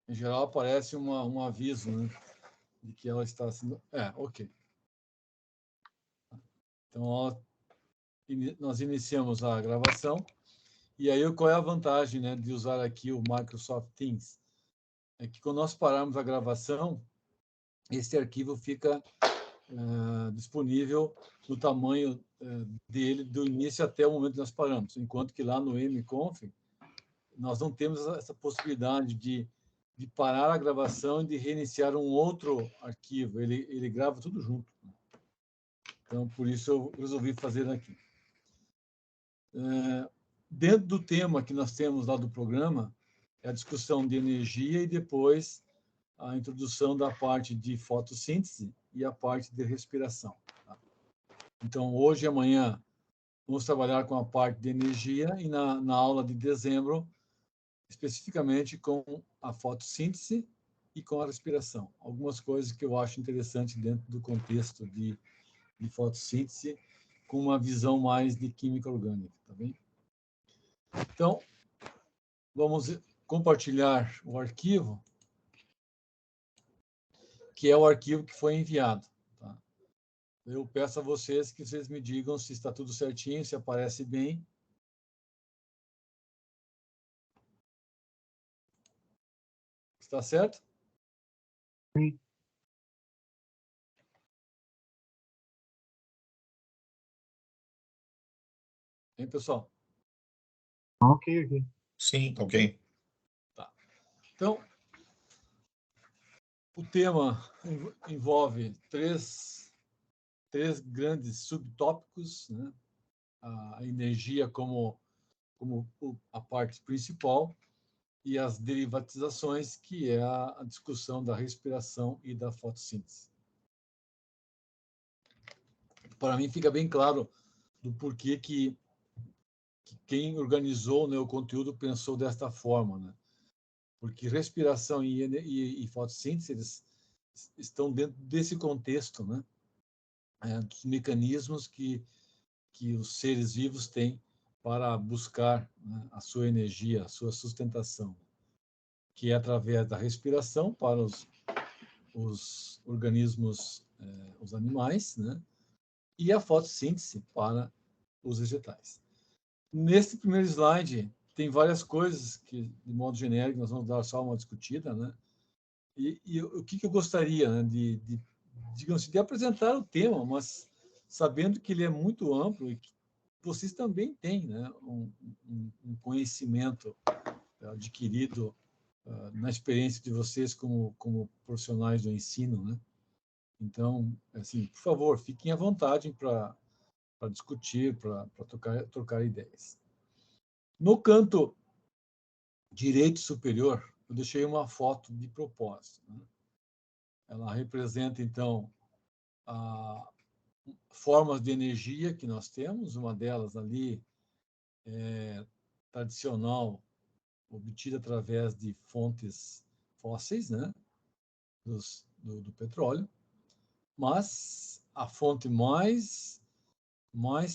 Em geral, aparece um aviso, né, de que ela está sendo... ok. Então, nós iniciamos a gravação. E aí, qual é a vantagem, né, de usar aqui o Microsoft Teams? É que quando nós pararmos a gravação, esse arquivo fica disponível no tamanho dele do início até o momento que nós paramos, enquanto que lá no mconf nós não temos essa possibilidade de parar a gravação e de reiniciar um outro arquivo. Ele grava tudo junto. Então, por isso eu resolvi fazer aqui. Dentro do tema que nós temos lá do programa, é a discussão de energia e depois a introdução da parte de fotossíntese e a parte de respiração. Tá? Então, hoje e amanhã, vamos trabalhar com a parte de energia e na aula de dezembro, especificamente com a fotossíntese e com a respiração. Algumas coisas que eu acho interessante dentro do contexto de fotossíntese, com uma visão mais de química orgânica, tá bem? Então, vamos compartilhar o arquivo, que é o arquivo que foi enviado. Tá? Eu peço a vocês que vocês me digam se está tudo certinho, se aparece bem. Está certo? Sim. Hein, pessoal? Ok. Sim, ok. Tá. Então, o tema envolve três grandes subtópicos, né? A energia como a parte principal e as derivatizações, que é a discussão da respiração e da fotossíntese. Para mim, fica bem claro do porquê que quem organizou, né, o conteúdo pensou desta forma, né? Porque respiração e fotossíntese eles estão dentro desse contexto, né? Dos mecanismos que os seres vivos têm para buscar, né, a sua energia, a sua sustentação, que é através da respiração para os organismos, os animais, né? E a fotossíntese para os vegetais. Nesse primeiro slide, tem várias coisas que, de modo genérico, nós vamos dar só uma discutida, né? E o que eu gostaria, né, digamos assim, de apresentar o tema, mas sabendo que ele é muito amplo e que vocês também têm, né, um conhecimento adquirido na experiência de vocês como profissionais do ensino, né? Então, assim, por favor, fiquem à vontade para discutir, para trocar ideias. No canto direito superior, eu deixei uma foto de propósito, né? Ela representa, então, formas de energia que nós temos. Uma delas ali é tradicional, obtida através de fontes fósseis, né? do petróleo. Mas a fonte mais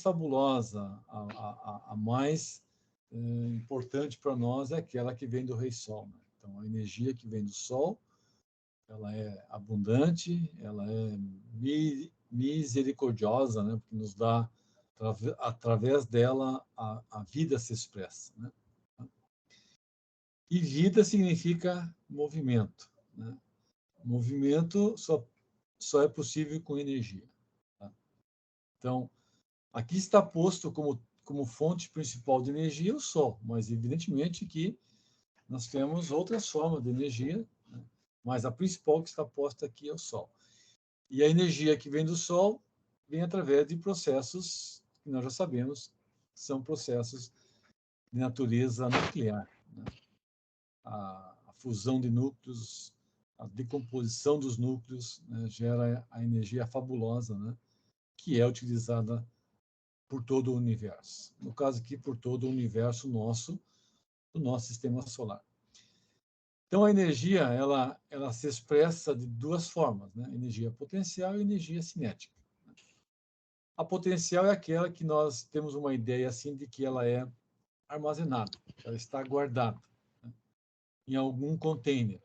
fabulosa, a mais importante para nós é aquela que vem do Rei Sol, né? Então, a energia que vem do Sol, ela é abundante, ela é misericordiosa, né? Porque nos dá, através dela, a vida se expressa, né? E vida significa movimento, né? Movimento só é possível com energia. Tá? Então, aqui está posto como fonte principal de energia o Sol, mas evidentemente que nós temos outras formas de energia, né? Mas a principal que está posta aqui é o Sol. E a energia que vem do Sol vem através de processos que nós já sabemos, são processos de natureza nuclear, né? A fusão de núcleos, a decomposição dos núcleos, né, gera a energia fabulosa, né, que é utilizada por todo o universo. No caso aqui, por todo o universo do nosso sistema solar. Então, a energia, ela se expressa de duas formas, né? Energia potencial e energia cinética. A potencial é aquela que nós temos uma ideia assim de que ela é armazenada, ela está guardada, né, em algum container.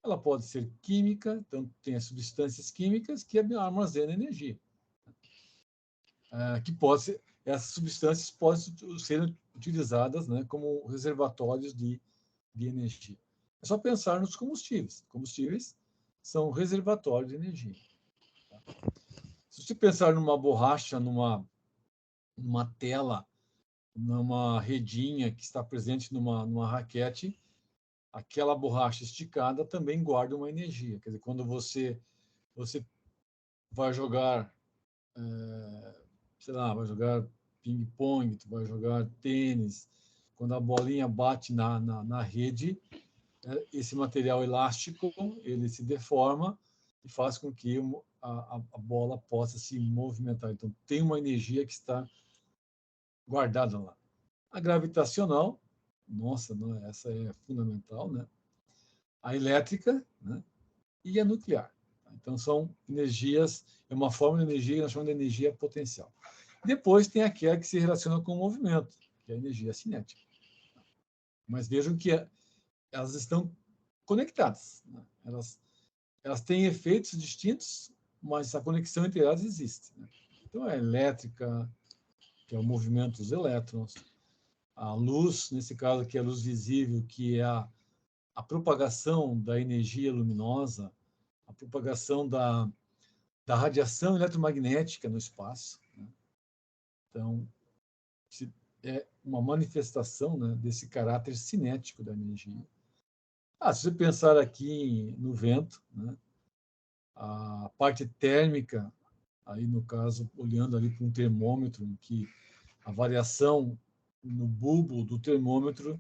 ela pode ser química, então tem as substâncias químicas que armazenam energia. Que pode ser, essas substâncias podem ser utilizadas, né, como reservatórios de energia. É só pensar nos combustíveis. Combustíveis são reservatórios de energia. Tá? Se você pensar numa borracha, numa tela, numa redinha que está presente numa raquete, aquela borracha esticada também guarda uma energia. Quer dizer, quando você vai jogar, sei lá, vai jogar ping-pong, vai jogar tênis, quando a bolinha bate na rede, esse material elástico ele se deforma e faz com que a bola possa se movimentar. Então, tem uma energia que está guardada lá. A gravitacional, nossa, não, essa é fundamental, né? A elétrica, né? E a nuclear. Então, são energias, é uma forma de energia que nós chamamos de energia potencial. Depois tem aquela que se relaciona com o movimento, que é a energia cinética. Mas vejam que elas estão conectadas. Né? Elas têm efeitos distintos, mas a conexão entre elas existe. Né? Então, a elétrica, que é o movimento dos elétrons, a luz, nesse caso aqui, a luz visível, que é a propagação da energia luminosa, a propagação da radiação eletromagnética no espaço. Né? Então, é uma manifestação, né, desse caráter cinético da energia. Se você pensar aqui no vento, né, a parte térmica, aí no caso, olhando ali para um termômetro, em que a variação no bulbo do termômetro,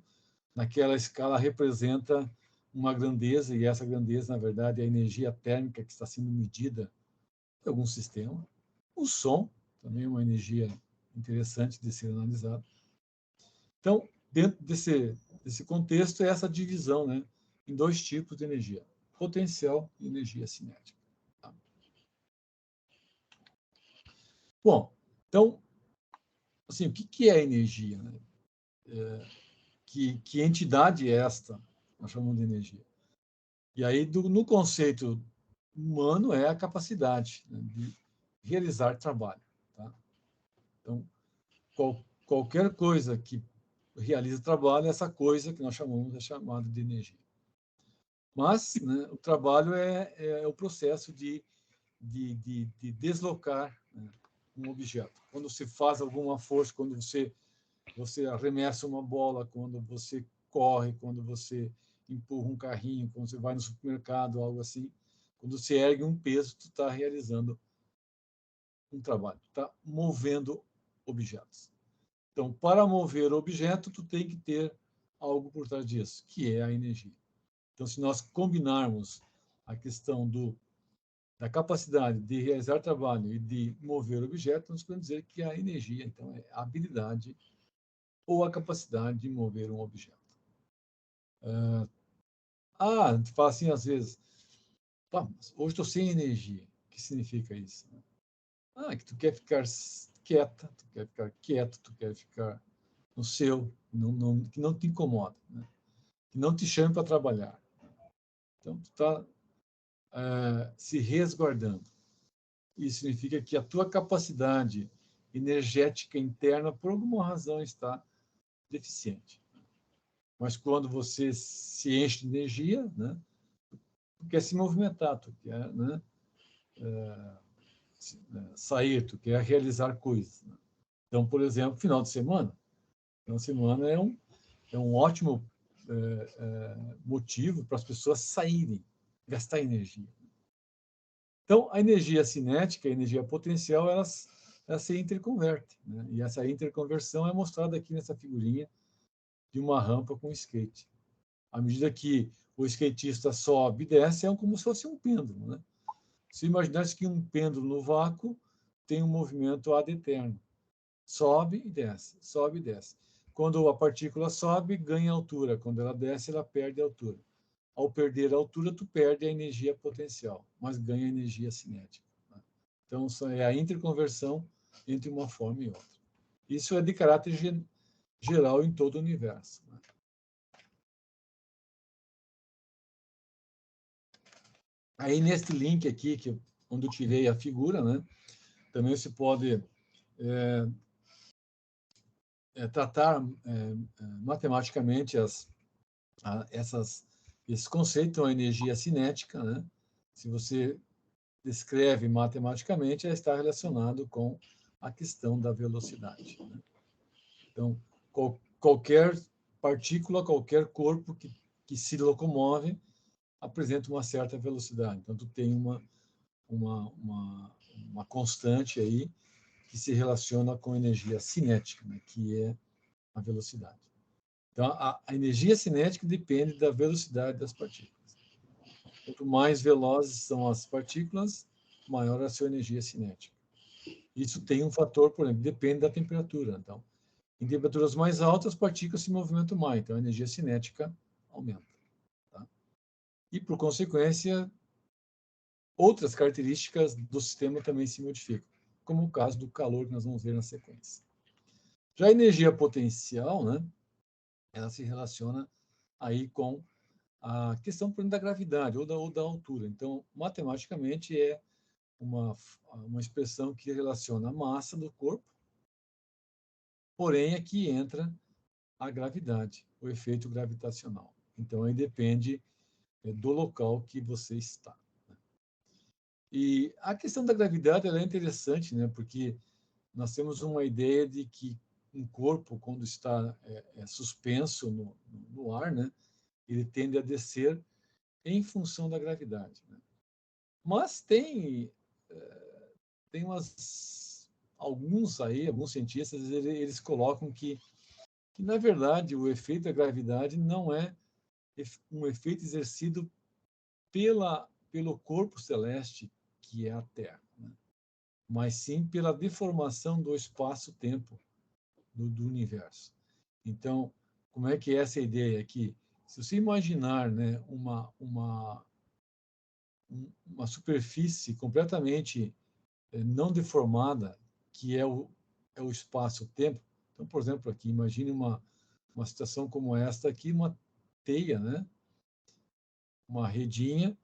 naquela escala, representa uma grandeza, e essa grandeza, na verdade, é a energia térmica que está sendo medida em algum sistema. O som, também é uma energia interessante de ser analisada. Então, dentro desse contexto, é essa divisão, né, em dois tipos de energia, potencial e energia cinética. Tá? Bom, então, assim, o que é energia? Né? Que entidade é esta? Nós chamamos de energia. E aí, no conceito humano, é a capacidade, né, de realizar trabalho. Tá? Então, qualquer coisa que realiza trabalho, essa coisa que nós chamamos é chamada de energia. Mas, né, o trabalho é o processo de deslocar, né, um objeto. Quando você faz alguma força, quando você arremessa uma bola, quando você corre, quando você empurra um carrinho, quando você vai no supermercado, algo assim, quando você ergue um peso, tu está realizando um trabalho, está movendo objetos. Então, para mover objeto, tu tem que ter algo por trás disso, que é a energia. Então, se nós combinarmos a questão da capacidade de realizar trabalho e de mover objeto, nós podemos dizer que a energia, então, é a habilidade ou a capacidade de mover um objeto. A gente fala assim às vezes, hoje estou sem energia. O que significa isso? Que tu quer ficar quieta, tu quer ficar quieto, tu quer ficar no seu, que não te incomoda, né? Que não te chame para trabalhar. Então, tu está se resguardando. Isso significa que a tua capacidade energética interna, por alguma razão, está deficiente. Mas quando você se enche de energia, né, tu quer se movimentar, tu quer, né, sair, tu quer realizar coisas. Né? Então, por exemplo, final de semana. Final de semana é um ótimo motivo para as pessoas saírem, gastar energia. Então, a energia cinética, a energia potencial, elas se interconvertem. Né? E essa interconversão é mostrada aqui nessa figurinha de uma rampa com skate. À medida que o skatista sobe e desce, é como se fosse um pêndulo. Né? Se imaginasse que um pêndulo no vácuo tem um movimento ad eterno. Sobe e desce, sobe e desce. Quando a partícula sobe, ganha altura. Quando ela desce, ela perde altura. Ao perder a altura, tu perde a energia potencial, mas ganha energia cinética. Né? Então, é a interconversão entre uma forma e outra. Isso é de caráter geral em todo o universo. Né? Aí, neste link aqui, onde eu tirei a figura, né, também se pode tratar matematicamente esse conceito, então, a energia cinética, né? Se você descreve matematicamente, ela está relacionado com a questão da velocidade, né? Então, qualquer partícula, qualquer corpo que se locomove apresenta uma certa velocidade. Então, tu tem uma constante aí que se relaciona com a energia cinética, né, que é a velocidade. Então, a energia cinética depende da velocidade das partículas. Quanto mais velozes são as partículas, maior a sua energia cinética. Isso tem um fator, por exemplo, depende da temperatura. Então, em temperaturas mais altas, as partículas se movimentam mais, então a energia cinética aumenta. Tá? E, por consequência, outras características do sistema também se modificam, como o caso do calor que nós vamos ver na sequência. Já a energia potencial, né, ela se relaciona aí com a questão, por exemplo, da gravidade ou da altura. Então, matematicamente, é uma expressão que relaciona a massa do corpo, porém aqui entra a gravidade, o efeito gravitacional. Então, aí depende do local que você está. E a questão da gravidade ela é interessante, né? Porque nós temos uma ideia de que um corpo, quando está suspenso no ar, né? Ele tende a descer em função da gravidade, né? Mas tem alguns cientistas, eles colocam que na verdade, o efeito da gravidade não é um efeito exercido pelo corpo celeste, que é a Terra, né? Mas sim pela deformação do espaço-tempo do universo. Então, como é que é essa ideia aqui? Se você imaginar, né, uma superfície completamente não deformada, que é o espaço-tempo. Então, por exemplo, aqui, imagine uma situação como esta aqui, uma teia, né? Uma redinha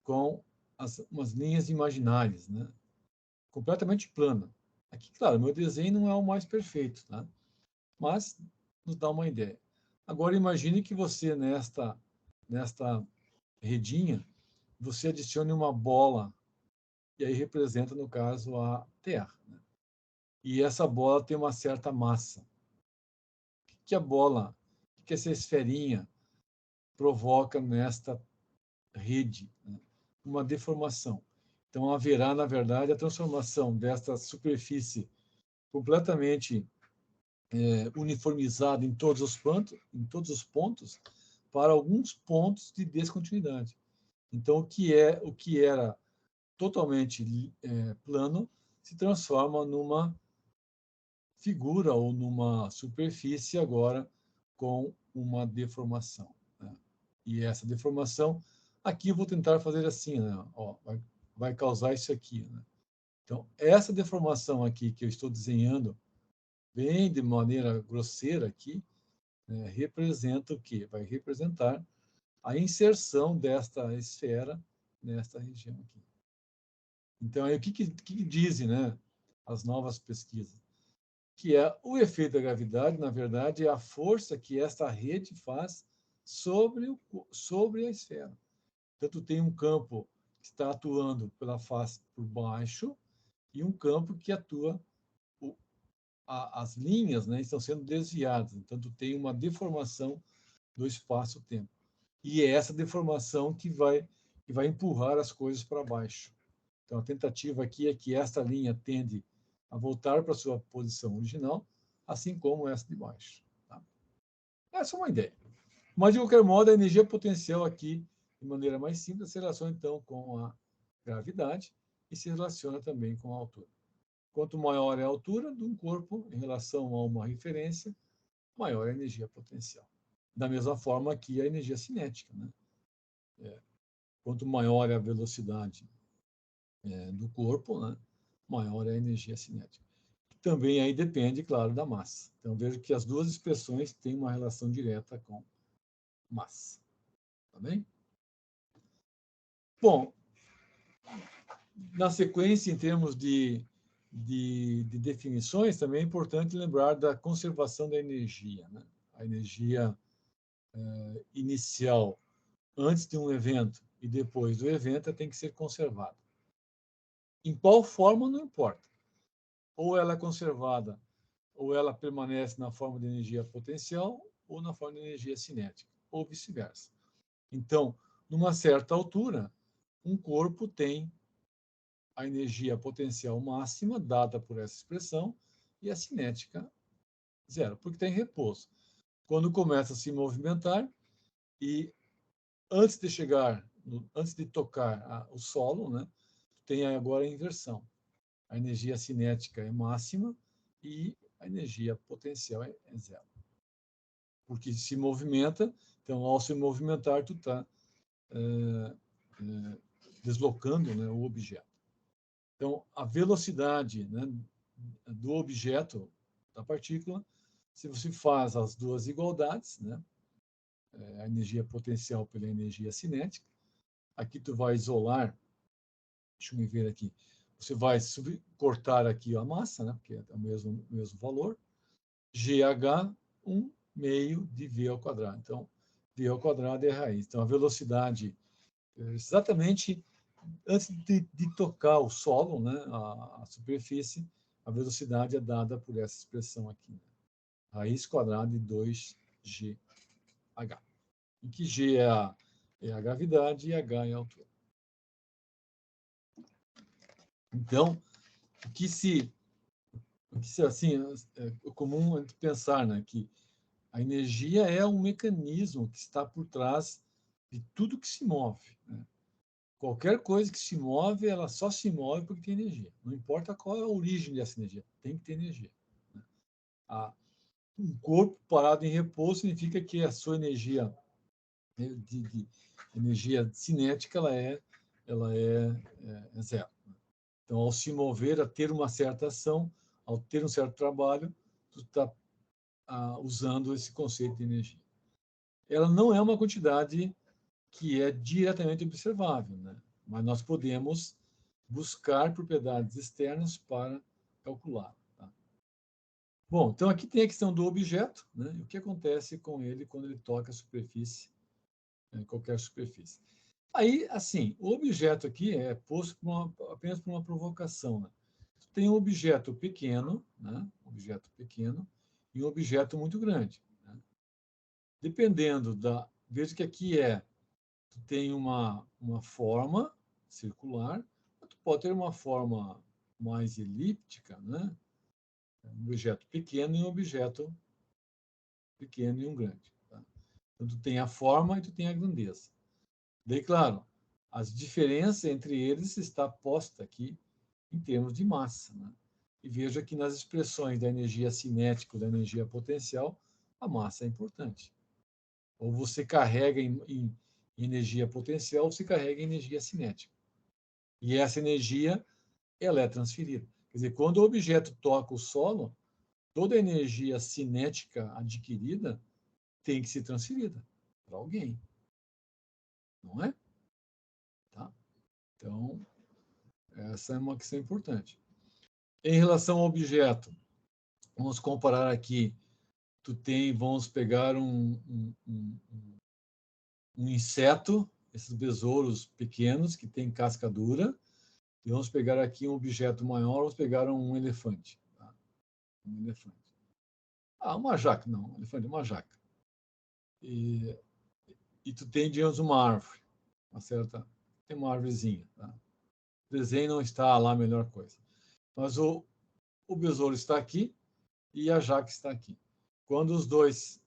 com umas linhas imaginárias, né? Completamente plana. Aqui, claro, meu desenho não é o mais perfeito, tá? Mas nos dá uma ideia. Agora, imagine que você, nesta redinha, você adicione uma bola, e aí representa, no caso, a Terra, né? E essa bola tem uma certa massa. O que a bola, o que essa esferinha provoca nesta rede, né? Uma deformação. Então, haverá, na verdade, a transformação desta superfície completamente uniformizada em todos os pontos, para alguns pontos de descontinuidade. Então, o que era totalmente plano se transforma numa figura ou numa superfície agora com uma deformação, né? E essa deformação, aqui eu vou tentar fazer assim, né? Ó, vai causar isso aqui, né? Então, essa deformação aqui que eu estou desenhando, bem de maneira grosseira aqui, né, representa o quê? Vai representar a inserção desta esfera nesta região aqui. Então, aí, o que dizem, né, as novas pesquisas? Que é o efeito da gravidade, na verdade, é a força que esta rede faz sobre a esfera. Então, tem um campo que está atuando pela face por baixo e um campo que atua, as linhas, né, estão sendo desviadas. Então, tem uma deformação do espaço-tempo. E é essa deformação que vai empurrar as coisas para baixo. Então, a tentativa aqui é que esta linha tende a voltar para sua posição original, assim como essa de baixo. Tá? Essa é uma ideia. Mas, de qualquer modo, a energia potencial aqui, de maneira mais simples, se relaciona, então, com a gravidade e se relaciona também com a altura. Quanto maior é a altura de um corpo em relação a uma referência, maior é a energia potencial. Da mesma forma que a energia cinética, né? Quanto maior é a velocidade do corpo, né, maior é a energia cinética. Também aí depende, claro, da massa. Então, vejo que as duas expressões têm uma relação direta com massa. Tá bem? Bom, na sequência, em termos de definições, também é importante lembrar da conservação da energia, né? A energia inicial, antes de um evento e depois do evento, tem que ser conservada. Em qual forma, não importa. Ou ela é conservada, ou ela permanece na forma de energia potencial, ou na forma de energia cinética, ou vice-versa. Então, numa certa altura, um corpo tem a energia potencial máxima, dada por essa expressão, e a cinética zero, porque está em repouso. Quando começa a se movimentar, e antes de chegar, antes de tocar o solo, né, tem agora a inversão. A energia cinética é máxima e a energia potencial é zero. Porque se movimenta, então, ao se movimentar, tu está deslocando, né, o objeto. Então, a velocidade, né, do objeto, da partícula, se você faz as duas igualdades, né, a energia potencial pela energia cinética, aqui tu vai isolar, deixa eu ver aqui, você vai cortar aqui a massa, né, porque é o mesmo valor, GH, 1 meio de V ao quadrado. Então, V ao quadrado é a raiz. Então, a velocidade, exatamente antes de tocar o solo, né, a superfície, a velocidade é dada por essa expressão aqui. Né? Raiz quadrada de 2GH. Em que G é a gravidade e H é a altura. Então, o que assim, é comum a gente pensar, né, que a energia é um mecanismo que está por trás de tudo que se move. Né? Qualquer coisa que se move, ela só se move porque tem energia. Não importa qual é a origem dessa energia, tem que ter energia. Né? Um corpo parado em repouso significa que a sua energia de energia cinética ela é zero. Então, ao se mover, a ter uma certa ação, ao ter um certo trabalho, tu está usando esse conceito de energia. Ela não é uma quantidade que é diretamente observável, né? Mas nós podemos buscar propriedades externas para calcular. Tá? Bom, então aqui tem a questão do objeto, né? E o que acontece com ele quando ele toca a superfície, qualquer superfície. Aí, assim, o objeto aqui é posto apenas por uma provocação. Né? Tem um objeto pequeno, né? Um objeto pequeno e um objeto muito grande. Né? Dependendo da... Veja que aqui tu tem uma forma circular, tu pode ter uma forma mais elíptica, né? Um objeto pequeno e um objeto pequeno e um grande. Tá? Então, tu tem a forma e tu tem a grandeza. Daí, claro, as diferenças entre eles está posta aqui em termos de massa. Né? E veja que nas expressões da energia cinética ou da energia potencial, a massa é importante. Ou você carrega em energia potencial, ou você carrega em energia cinética. E essa energia, ela é transferida. Quer dizer, quando o objeto toca o solo, toda a energia cinética adquirida tem que ser transferida para alguém. Não é? Tá? Então, essa é uma questão importante. Em relação ao objeto, vamos comparar aqui. Vamos pegar um inseto, esses besouros pequenos que têm casca dura, e vamos pegar aqui um objeto maior, vamos pegar um elefante. Tá? Um elefante. Uma jaca, não, um elefante, uma jaca. E tu tem, digamos, uma árvore, tem uma árvorezinha. Tá? O desenho não está lá a melhor coisa. Mas o besouro está aqui e a jaca está aqui. Quando os dois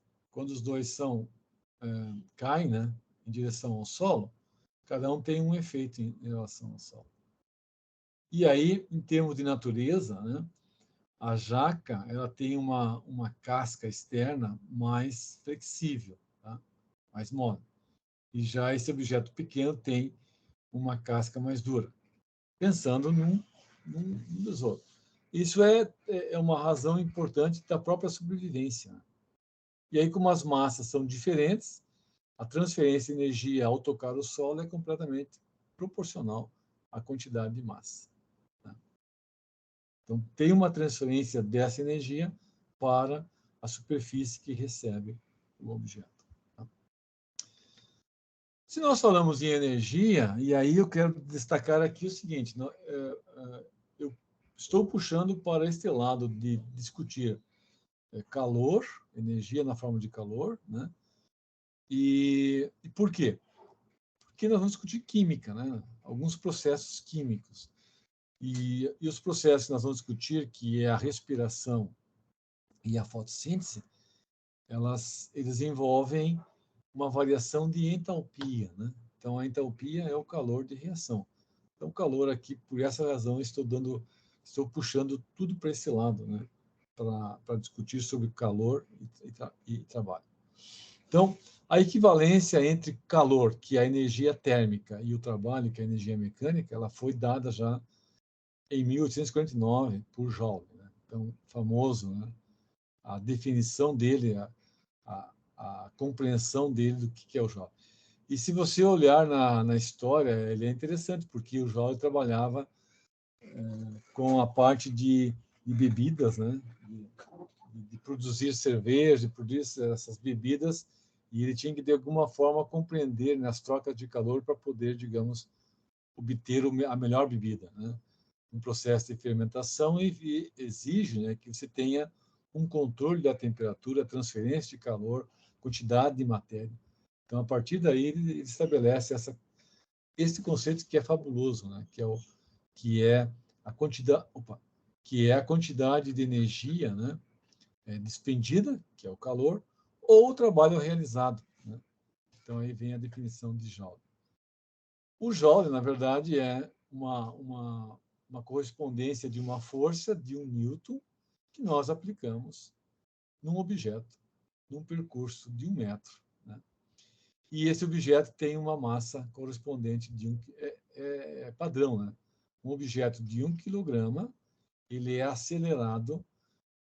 caem, né, em direção ao solo, cada um tem um efeito em relação ao solo. E aí, em termos de natureza, né, a jaca ela tem uma casca externa mais flexível, tá? Mais mole. E já esse objeto pequeno tem uma casca mais dura, pensando num besouro. Isso é uma razão importante da própria sobrevivência. Né? E aí, como as massas são diferentes, a transferência de energia ao tocar o solo é completamente proporcional à quantidade de massa. Né? Então, tem uma transferência dessa energia para a superfície que recebe o objeto. Tá? Se nós falamos em energia, e aí eu quero destacar aqui o seguinte, eu estou puxando para este lado de discutir calor, energia na forma de calor, né? E por quê? Porque nós vamos discutir química, né? Alguns processos químicos. E os processos que nós vamos discutir, que é a respiração e a fotossíntese, eles envolvem uma variação de entalpia, né? Então, a entalpia é o calor de reação. Então, o calor aqui, por essa razão, estou puxando tudo para esse lado, né? Para discutir sobre calor e trabalho. Então, a equivalência entre calor, que é a energia térmica, e o trabalho, que é a energia mecânica, ela foi dada já em 1849 por Joule. Né? Então, famoso, né? A definição dele, a compreensão dele do que é o Joule. E se você olhar na história, ele é interessante, porque o Joule trabalhava com a parte de bebidas, né? De produzir cerveja, de produzir essas bebidas, e ele tinha que, de alguma forma, compreender nas trocas de calor para poder, digamos, obter a melhor bebida. Né? Um processo de fermentação exige, né, que você tenha um controle da temperatura, transferência de calor, quantidade de matéria. Então, a partir daí, ele estabelece esse conceito que é fabuloso, né? que é a quantidade de energia, né? Despendida, que é o calor, ou o trabalho realizado. Né? Então, aí vem a definição de Joule. O Joule, na verdade, é uma correspondência de uma força de 1 newton que nós aplicamos num objeto, num percurso de 1 metro. Né? E esse objeto tem uma massa correspondente de padrão. Né? Um objeto de 1 quilograma, ele é acelerado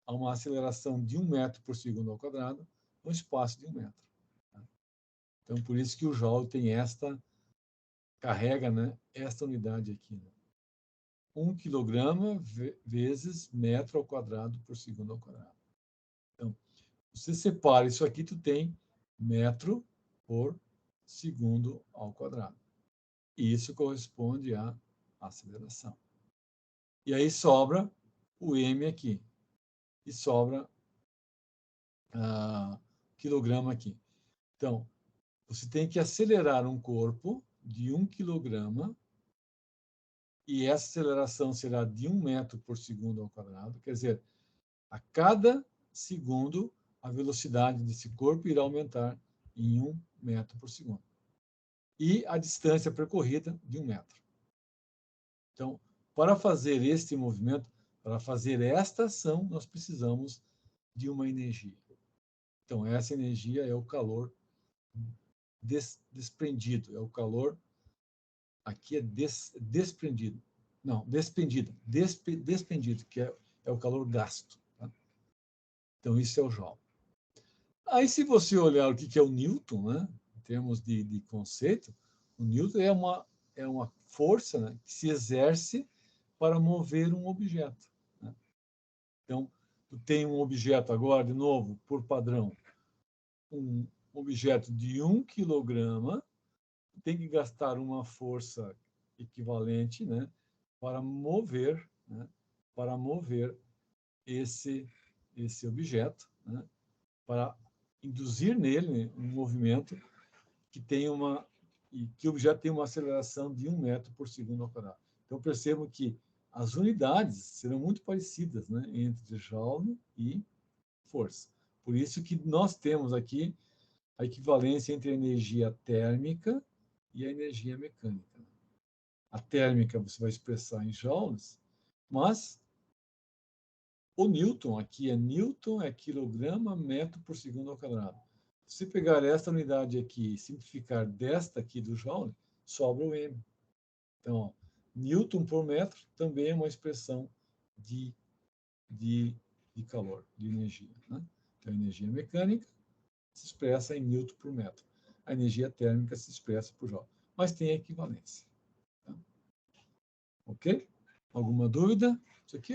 a uma aceleração de 1 metro por segundo ao quadrado, no espaço de 1 metro. Tá? Então, por isso que o Joule tem carrega, né, esta unidade aqui. Né? 1 quilograma vezes metro ao quadrado por segundo ao quadrado. Então, você separa isso aqui, tu tem metro por segundo ao quadrado. E isso corresponde à aceleração. E aí sobra o m aqui. E sobra quilograma aqui. Então, você tem que acelerar um corpo de 1 quilograma e essa aceleração será de 1 metro por segundo ao quadrado. Quer dizer, a cada segundo, a velocidade desse corpo irá aumentar em 1 metro por segundo. E a distância percorrida de 1 metro. Então, para fazer este movimento, para fazer esta ação, nós precisamos de uma energia. Então, essa energia é o calor desprendido, é o calor, aqui é desprendido. Não, despendido, que é o calor gasto. Tá? Então, isso é o Joule. Aí, se você olhar o que é o Newton, né, em termos de conceito, o Newton é uma força, né, que se exerce para mover um objeto. Né? Então, tu tem um objeto agora, de novo, por padrão, um objeto de 1 quilograma, tem que gastar uma força equivalente, né, para mover, né, esse objeto, né, para induzir nele um movimento que o objeto tem uma aceleração de 1 metro por segundo ao quadrado. Então, percebo que as unidades serão muito parecidas, né, entre Joule e força. Por isso que nós temos aqui a equivalência entre a energia térmica e a energia mecânica. A térmica você vai expressar em joules, mas o Newton, aqui é quilograma metro por segundo ao quadrado. Se pegar esta unidade aqui e simplificar desta aqui do Joule, sobra o M. Então, ó, Newton por metro também é uma expressão de calor, de energia. Né? Então, a energia mecânica se expressa em Newton por metro. A energia térmica se expressa por Joule. Mas tem equivalência. Ok? Alguma dúvida? Isso aqui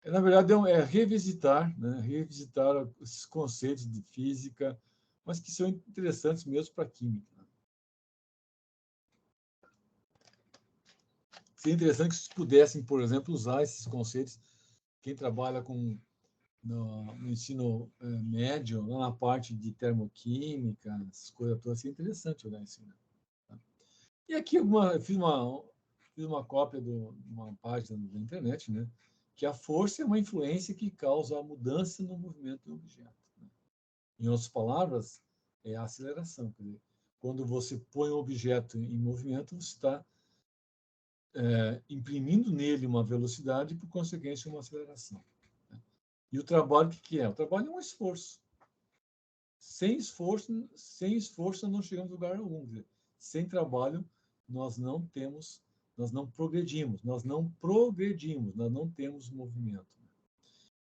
na verdade, é revisitar, né? Revisitar esses conceitos de física, mas que são interessantes mesmo para a química. Seria interessante que vocês pudessem, por exemplo, usar esses conceitos. Quem trabalha no ensino médio, lá na parte de termoquímica, essas coisas todas, seria interessante olhar isso. Né? E aqui eu fiz uma cópia de uma página da internet, né? Que a força é uma influência que causa a mudança no movimento do objeto. Né? Em outras palavras, é a aceleração. Quer dizer, quando você põe um objeto em movimento, você está imprimindo nele uma velocidade e, por consequência, uma aceleração. Né? E o trabalho, o que é? O trabalho é um esforço. Sem esforço não chegamos a lugar algum. Quer dizer, sem trabalho, nós não progredimos, nós não temos movimento.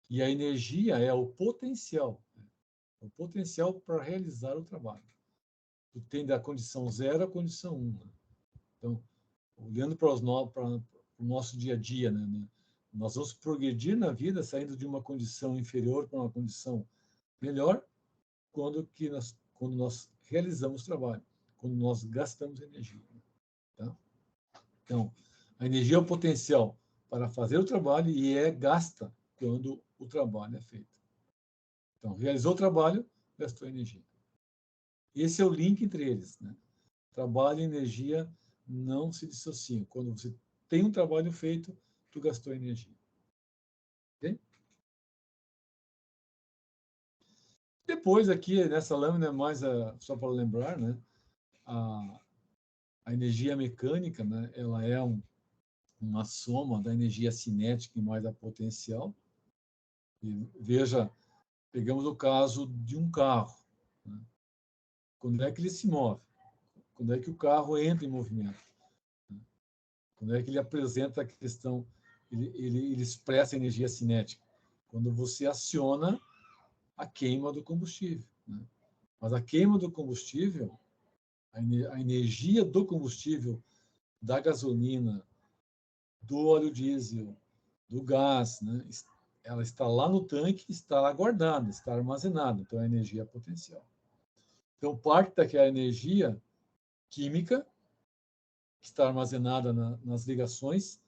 E a energia é o potencial para realizar o trabalho. Tu tem da condição 0 à condição 1. Né? Então, olhando para o nosso dia a dia, né? Nós vamos progredir na vida saindo de uma condição inferior para uma condição melhor quando nós realizamos trabalho, quando nós gastamos energia. Tá? Então, a energia é o potencial para fazer o trabalho e é gasta quando o trabalho é feito. Então, realizou o trabalho, gastou energia. Esse é o link entre eles. Né? Trabalho e energia não se dissociam. Quando você tem um trabalho feito, tu gastou energia. Okay? Depois, aqui, nessa lâmina, mais só para lembrar, né? A energia mecânica, né? Ela é uma soma da energia cinética e mais a potencial. E veja, pegamos o caso de um carro. Né? Quando é que ele se move? Quando é que o carro entra em movimento? Né? Quando é que ele apresenta a questão, ele expressa energia cinética? Quando você aciona a queima do combustível. Né? Mas a queima do combustível, a energia do combustível, da gasolina, do óleo diesel, do gás, né? Ela está lá no tanque, está lá guardada, está armazenada. Então, é energia potencial. Então, parte daquela energia química que está armazenada nas ligações,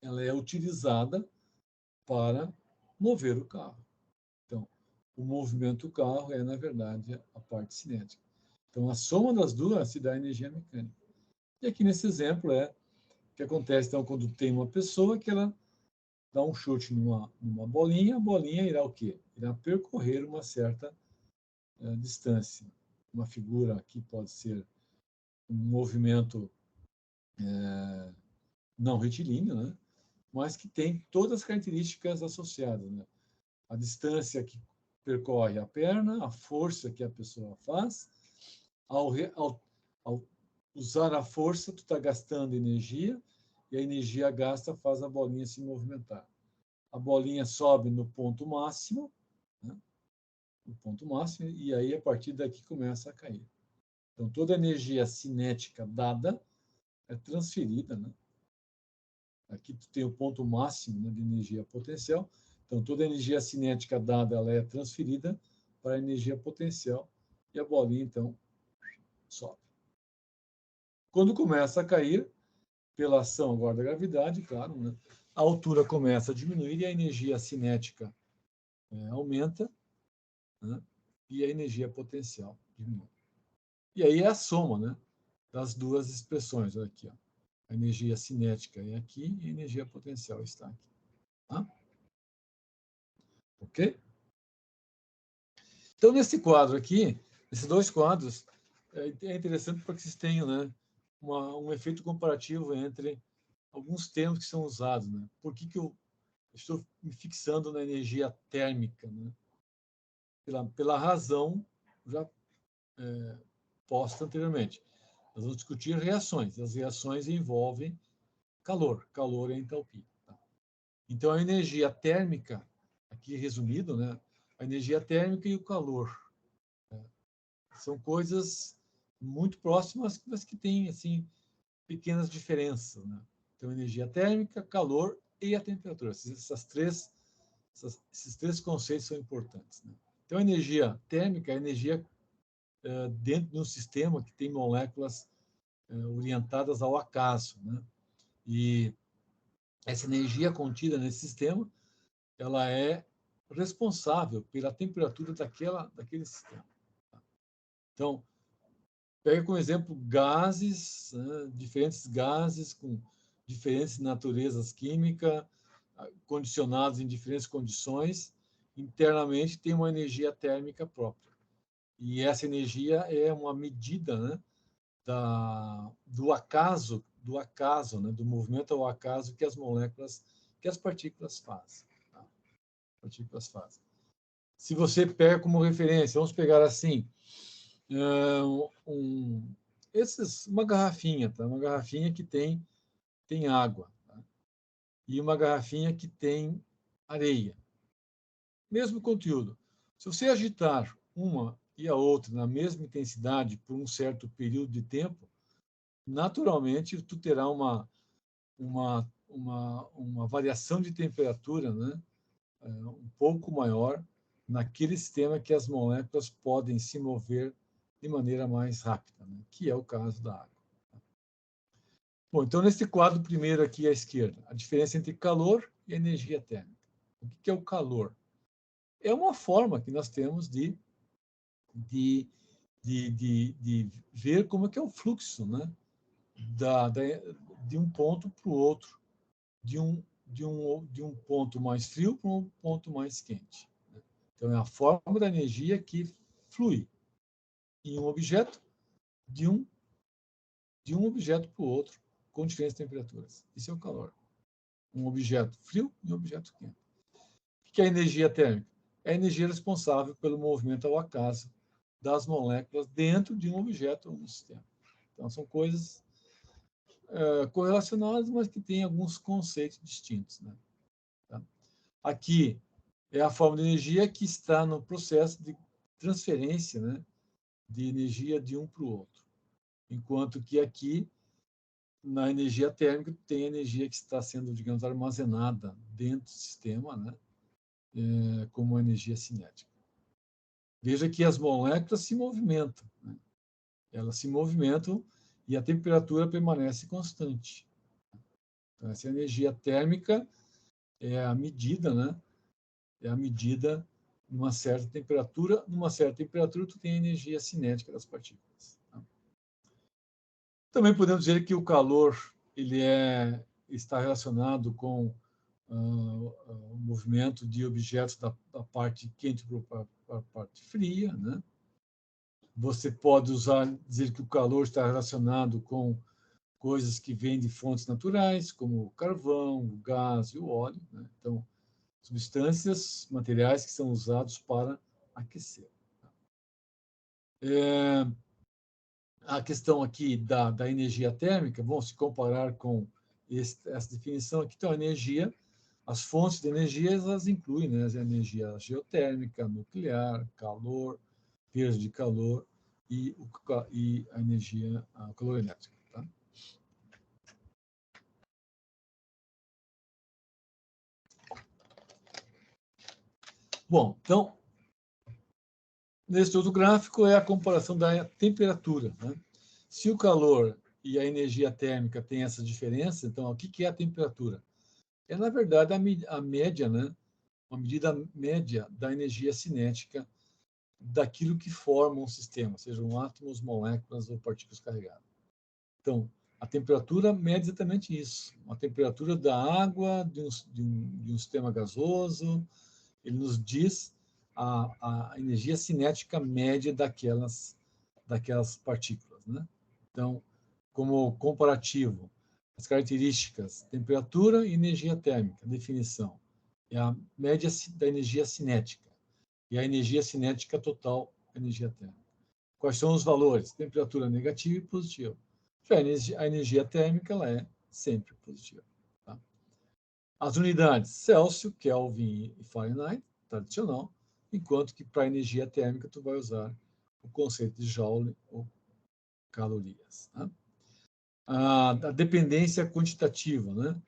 ela é utilizada para mover o carro. Então, o movimento do carro é, na verdade, a parte cinética. Então, a soma das duas se dá energia mecânica. E aqui, nesse exemplo, o que acontece, então, quando tem uma pessoa que ela dá um chute numa bolinha, a bolinha irá o quê? Irá percorrer uma certa distância. Uma figura aqui pode ser um movimento não retilíneo, né? Mas que tem todas as características associadas. Né? A distância que percorre a perna, a força que a pessoa faz. Ao usar a força, tu está gastando energia, e a energia gasta faz a bolinha se movimentar. A bolinha sobe no ponto máximo, né? No ponto máximo, e aí, a partir daqui, começa a cair. Então, toda a energia cinética dada é transferida, né? Aqui tu tem o ponto máximo, né, de energia potencial. Então, toda a energia cinética dada ela é transferida para a energia potencial e a bolinha, então, sobe. Quando começa a cair, pela ação agora da gravidade, claro, né, a altura começa a diminuir e a energia cinética aumenta, né, e a energia potencial diminui. E aí é a soma, né, das duas expressões. Olha aqui, ó. A energia cinética é aqui e a energia potencial está aqui. Tá? Ok? Então, nesse quadro aqui, esses dois quadros, é interessante para que vocês tenham, né, um efeito comparativo entre alguns termos que são usados. Né? Por que eu estou me fixando na energia térmica? Né? Pela razão já posta anteriormente. Nós vamos discutir reações. As reações envolvem calor. Calor é entalpia. Tá? Então, a energia térmica, aqui resumido, né? A energia térmica e o calor. São coisas muito próximas, mas que têm, assim, pequenas diferenças, né? Então, energia térmica, calor e a temperatura. Esses três conceitos são importantes, né? Então, a energia térmica é a energia dentro de um sistema que tem moléculas orientadas ao acaso, né? E essa energia contida nesse sistema, ela é responsável pela temperatura daquele sistema. Então, pega como exemplo gases, né? Diferentes gases com diferentes naturezas químicas, condicionados em diferentes condições, internamente tem uma energia térmica própria. E essa energia é uma medida, né, do acaso, né, do movimento ao acaso que as partículas fazem. Tá? Partículas fazem. Se você pega como referência, vamos pegar assim, uma garrafinha, tá? Uma garrafinha que tem água, tá? E uma garrafinha que tem areia. Mesmo conteúdo. Se você agitar uma e a outra na mesma intensidade por um certo período de tempo, naturalmente tu terá uma variação de temperatura, né, um pouco maior naquele sistema que as moléculas podem se mover de maneira mais rápida, né, que é o caso da água. Bom, então, nesse quadro primeiro aqui à esquerda, a diferença entre calor e energia térmica. O que é o calor? É uma forma que nós temos de ver como é que é o fluxo, né, de um ponto para o outro, de um ponto mais frio para um ponto mais quente. Então, é a forma da energia que flui em um objeto de um objeto para o outro com diferentes temperaturas. Isso é o calor. Um objeto frio e um objeto quente. O que é a energia térmica? É a energia responsável pelo movimento ao acaso das moléculas dentro de um objeto ou um sistema. Então, são coisas correlacionadas, mas que têm alguns conceitos distintos, né? Tá? Aqui é a forma de energia que está no processo de transferência, né, de energia de um para o outro. Enquanto que aqui, na energia térmica, tem a energia que está sendo, digamos, armazenada dentro do sistema, né, como energia cinética. Veja que as moléculas se movimentam, né? Elas se movimentam e a temperatura permanece constante. Então, essa energia térmica é a medida, né? É a medida numa certa temperatura. Numa certa temperatura, tu tem a energia cinética das partículas. Tá? Também podemos dizer que o calor está relacionado com o movimento de objetos da parte quente para a parte fria, né? Você pode dizer que o calor está relacionado com coisas que vêm de fontes naturais, como o carvão, o gás e o óleo, né? Então, substâncias, materiais que são usados para aquecer. A questão aqui da energia térmica, vamos se comparar com essa definição aqui. Então, a energia, as fontes de energia, elas incluem, né, a energia geotérmica, nuclear, calor, perda de calor e a energia calorimétrica. Tá? Bom, então, nesse outro gráfico é a comparação da temperatura, né? Se o calor e a energia térmica têm essa diferença, então o que é a temperatura? É, na verdade, a média, né? Uma medida média da energia cinética daquilo que forma um sistema, sejam átomos, moléculas ou partículas carregadas. Então, a temperatura mede exatamente isso. A temperatura da água, de um sistema gasoso, ele nos diz a energia cinética média daquelas partículas, né? Então, como comparativo, as características, temperatura e energia térmica, definição, é a média da energia cinética e a energia cinética total, energia térmica. Quais são os valores? Temperatura negativa e positiva. Já a energia térmica ela é sempre positiva. Tá? As unidades Celsius, Kelvin e Fahrenheit, tradicional, enquanto que para energia térmica tu vai usar o conceito de Joule ou calorias. Tá? a dependência quantitativa, né?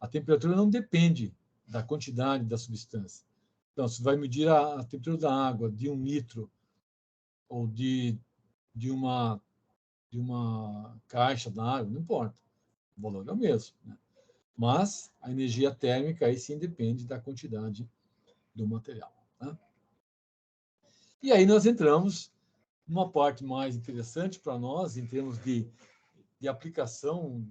A temperatura não depende da quantidade da substância. Então, se vai medir a temperatura da água de 1 litro ou de uma caixa d'água, não importa. O valor é o mesmo, né? Mas a energia térmica aí sim depende da quantidade do material, né? E aí nós entramos numa parte mais interessante para nós, em termos de aplicação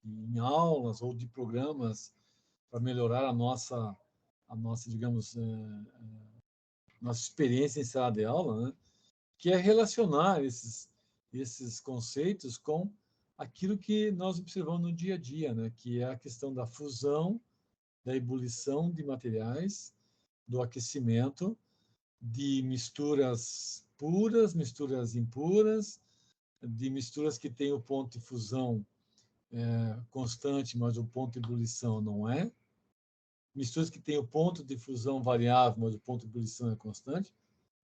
em aulas ou de programas para melhorar digamos, nossa experiência em sala de aula, né? Que é relacionar esses conceitos com aquilo que nós observamos no dia a dia, né? Que é a questão da fusão, da ebulição de materiais, do aquecimento, de misturas puras, misturas impuras, de misturas que têm o ponto de fusão constante, mas o ponto de ebulição não é. Misturas que têm o ponto de fusão variável, mas o ponto de ebulição é constante.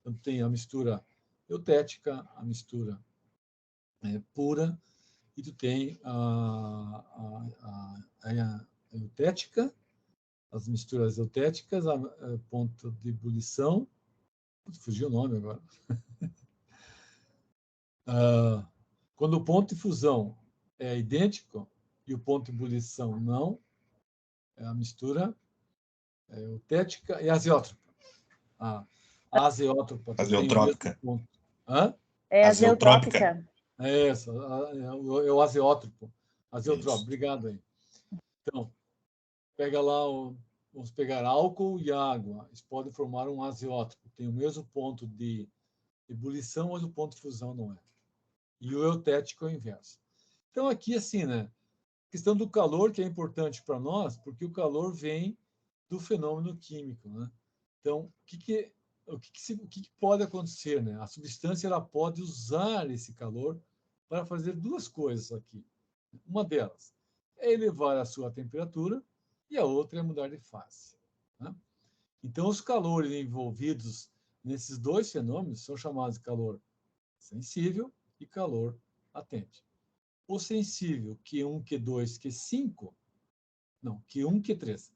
Então, tem a mistura eutética, a mistura pura, e tu tem a eutética, as misturas eutéticas, a ponto de ebulição, fugiu o nome agora. Quando o ponto de fusão é idêntico e o ponto de ebulição não, é a mistura eutética e azeótropa. A azeótropa, tu tem o mesmo Azeotrópica. ponto. Hã? É Azeotrópica. azeotrópica. É essa, é o azeótropo. Azeotrópico, obrigado aí. Então, pega lá, vamos pegar álcool e água. Eles podem formar um azeótropo. Tem o mesmo ponto de ebulição, mas o ponto de fusão não é. E o eutético é o inverso. Então, aqui, assim, né? A questão do calor, que é importante para nós, porque o calor vem do fenômeno químico, né? Então, o que pode acontecer, né? A substância ela pode usar esse calor para fazer duas coisas aqui. Uma delas é elevar a sua temperatura e a outra é mudar de fase, né? Então, os calores envolvidos nesses dois fenômenos são chamados de calor sensível e calor latente. O sensível, Q1, Q2, Q5, não, Q1, Q3.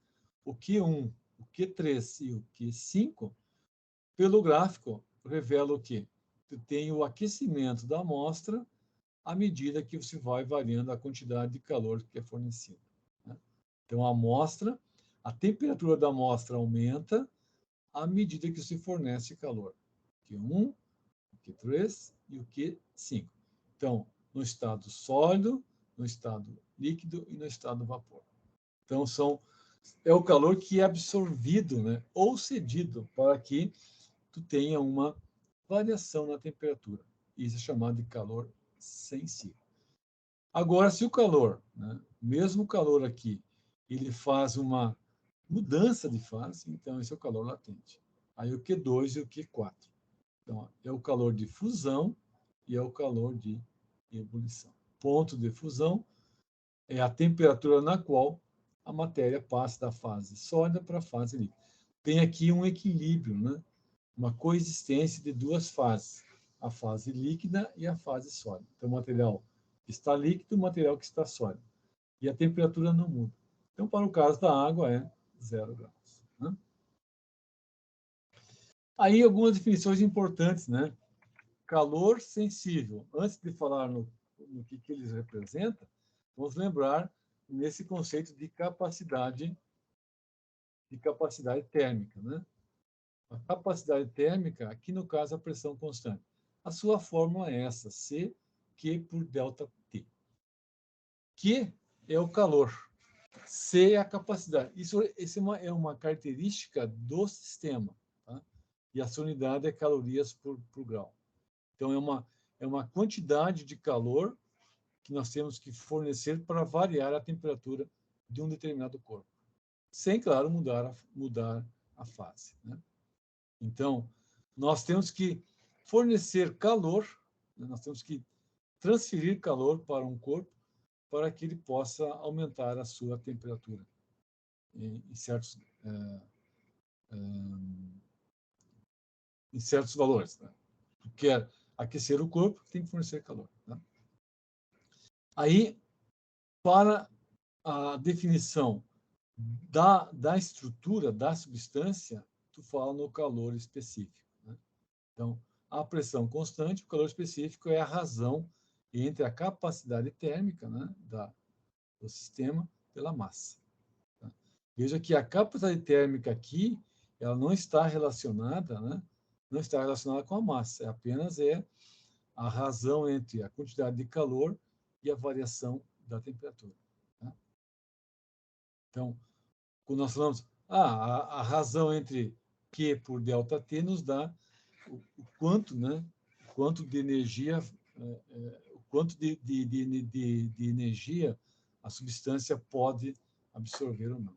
O Q1, o Q3 e o Q5, pelo gráfico, revela o quê? Tu tem o aquecimento da amostra à medida que você vai variando a quantidade de calor que é fornecida, né? Então, a temperatura da amostra aumenta à medida que se fornece calor. Q1, o Q3 e o Q5. Então, no estado sólido, no estado líquido e no estado vapor. Então, é o calor que é absorvido, né, ou cedido para que tu tenha uma variação na temperatura. Isso é chamado de calor sensível. Agora, se o calor, né, mesmo o calor aqui, ele faz uma mudança de fase, então esse é o calor latente. Aí o Q2 e o Q4. Então, é o calor de fusão e é o calor de ebulição. Ponto de fusão é a temperatura na qual a matéria passa da fase sólida para a fase líquida. Tem aqui um equilíbrio, né? Uma coexistência de duas fases, a fase líquida e a fase sólida. Então, o material que está líquido e o material que está sólido. E a temperatura não muda. Então, para o caso da água, é 0 graus, né? Aí, algumas definições importantes, né? Calor sensível. Antes de falar no que eles representam, vamos lembrar nesse conceito de capacidade térmica, né? A capacidade térmica, aqui no caso, a pressão constante. A sua fórmula é essa, C, Q por delta T. Q é o calor, C é a capacidade. Isso é uma característica do sistema, tá? E a sua unidade é calorias por grau. Então, é uma quantidade de calor que nós temos que fornecer para variar a temperatura de um determinado corpo, sem, claro, mudar a fase, né? Então, nós temos que fornecer calor, né? Nós temos que transferir calor para um corpo para que ele possa aumentar a sua temperatura em certos valores, né? Tu quer aquecer o corpo, tem que fornecer calor, né? Aí, para a definição da estrutura da substância, tu fala no calor específico, né? Então, a pressão constante, o calor específico é a razão entre a capacidade térmica, né, do sistema pela massa. Tá? Veja que a capacidade térmica aqui, ela não está relacionada, né, não está relacionada com a massa, apenas a razão entre a quantidade de calor e a variação da temperatura. Tá? Então, quando nós falamos, a razão entre Q por ΔT nos dá o quanto, né, o quanto de energia, o quanto de energia a substância pode absorver ou não.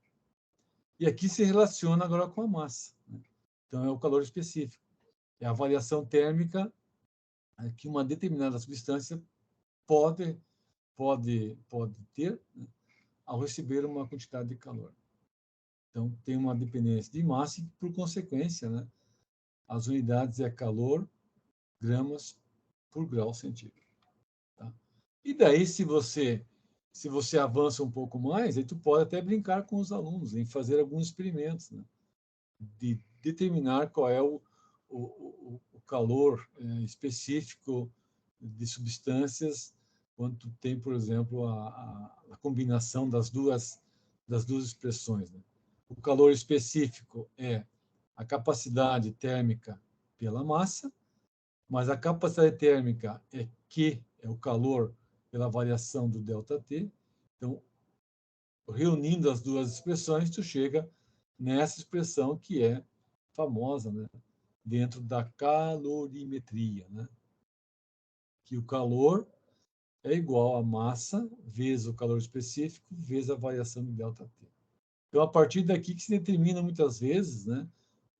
E aqui se relaciona agora com a massa, né? Então, é o calor específico. É a variação térmica que uma determinada substância pode ter, né, ao receber uma quantidade de calor. Então, tem uma dependência de massa e, por consequência, né, as unidades é calor, gramas por grau centígrado. Tá? E daí, se você avança um pouco mais, aí tu pode até brincar com os alunos em fazer alguns experimentos, né, de determinar qual é o calor específico de substâncias quando tu tem, por exemplo, a combinação das duas expressões, né? O calor específico é a capacidade térmica pela massa, mas a capacidade térmica é Q, é o calor pela variação do ΔT. Então, reunindo as duas expressões, tu chega nessa expressão que é famosa, né, dentro da calorimetria, né, que o calor é igual a massa vezes o calor específico vezes a variação de ΔT. Então, a partir daqui que se determina muitas vezes, né,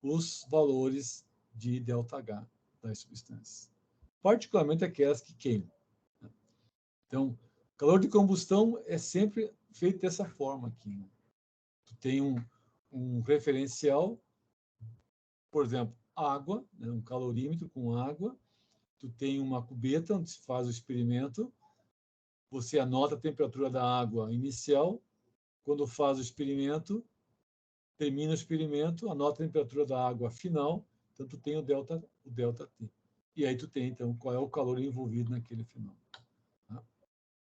os valores de ΔH das substâncias, particularmente aquelas que queimam. Então, calor de combustão é sempre feito dessa forma aqui, né? Tu tem um referencial, por exemplo, água, né, um calorímetro com água, tu tem uma cubeta onde se faz o experimento, você anota a temperatura da água inicial, quando faz o experimento, termina o experimento, anota a temperatura da água final, então tu tem o ΔT. E aí tu tem, então, qual é o calor envolvido naquele final. Tá?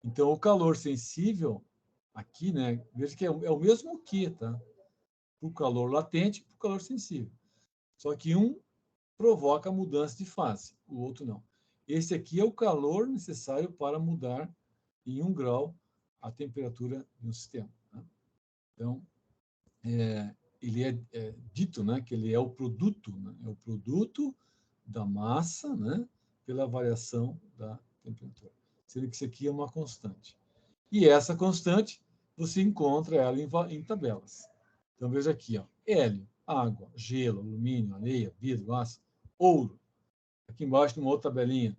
Então, o calor sensível, aqui, né, veja que é o mesmo Q, tá? Para o calor latente e para o calor sensível. Só que um provoca mudança de fase, o outro não. Esse aqui é o calor necessário para mudar em 1 grau a temperatura de um sistema. Né? Então, ele é dito, né, que ele é o produto, né, é o produto da massa, né, pela variação da temperatura. Sendo que isso aqui é uma constante. E essa constante, você encontra ela em tabelas. Então, veja aqui, ó, hélio, água, gelo, alumínio, areia, vidro, aço, ouro. Aqui embaixo tem uma outra tabelinha.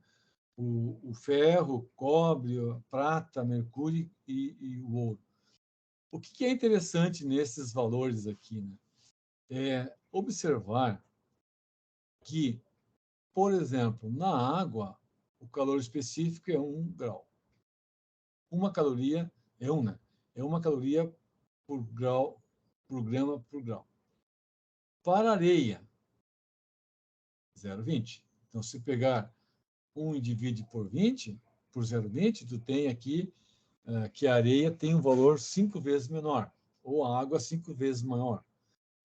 O ferro, cobre, prata, mercúrio e o ouro. O que é interessante nesses valores aqui, né? É observar que, por exemplo, na água, o calor específico é 1 grau. Uma caloria é uma, né? É 1 caloria por grau, por grama por grau. Para areia, 0,20. Então, se pegar 1 e divide por 20, por 0,20, tu tem aqui que a areia tem um valor 5 vezes menor, ou a água 5 vezes maior.